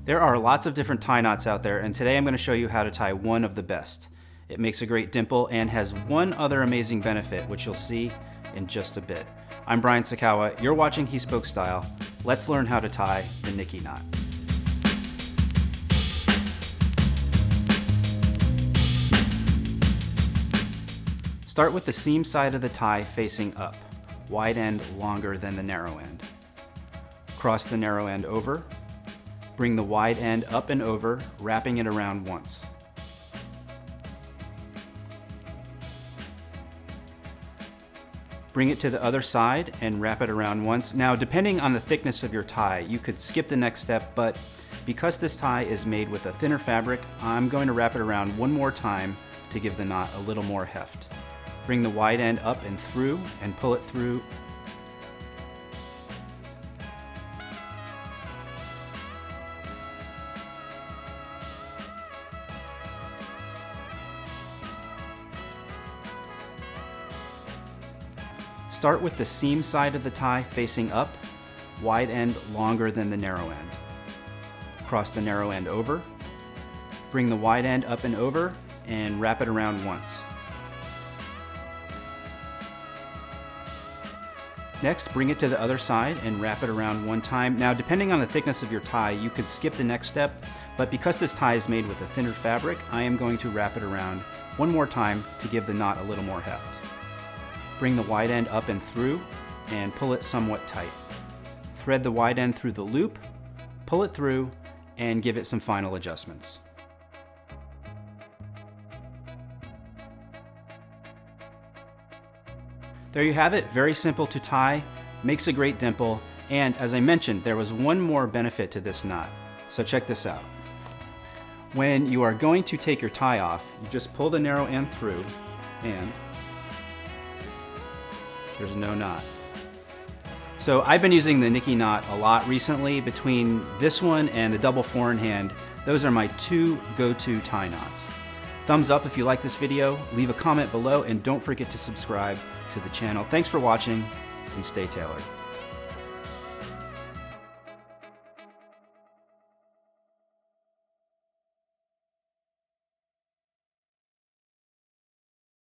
There are lots of different tie knots out there, and today I'm going to show you how to tie one of the best. It makes a great dimple and has one other amazing benefit, which you'll see in just a bit. I'm Brian Sakawa, you're watching He Spoke Style. Let's learn how to tie the Nicky Knot. Start with the seam side of the tie facing up, wide end longer than the narrow end. Cross the narrow end over. Bring the wide end up and over, wrapping it around once. Bring it to the other side and wrap it around once. Now, depending on the thickness of your tie, you could skip the next step, but because this tie is made with a thinner fabric, I'm going to wrap it around one more time to give the knot a little more heft. Bring the wide end up and through and pull it through. Start with the seam side of the tie facing up, wide end longer than the narrow end. Cross the narrow end over, bring the wide end up and over, and wrap it around once. Next, bring it to the other side and wrap it around one time. Now, depending on the thickness of your tie, you could skip the next step, but because this tie is made with a thinner fabric, I am going to wrap it around one more time to give the knot a little more heft. Bring the wide end up and through and pull it somewhat tight. Thread the wide end through the loop, pull it through, and give it some final adjustments. There you have it, very simple to tie, makes a great dimple, and as I mentioned, there was one more benefit to this knot. So check this out. When you are going to take your tie off, you just pull the narrow end through and there's no knot. So I've been using the Nicky Knot a lot recently. Between this one and the double four-in-hand, those are my two go-to tie knots. Thumbs up if you like this video, leave a comment below, and don't forget to subscribe to the channel. Thanks for watching, and stay tailored.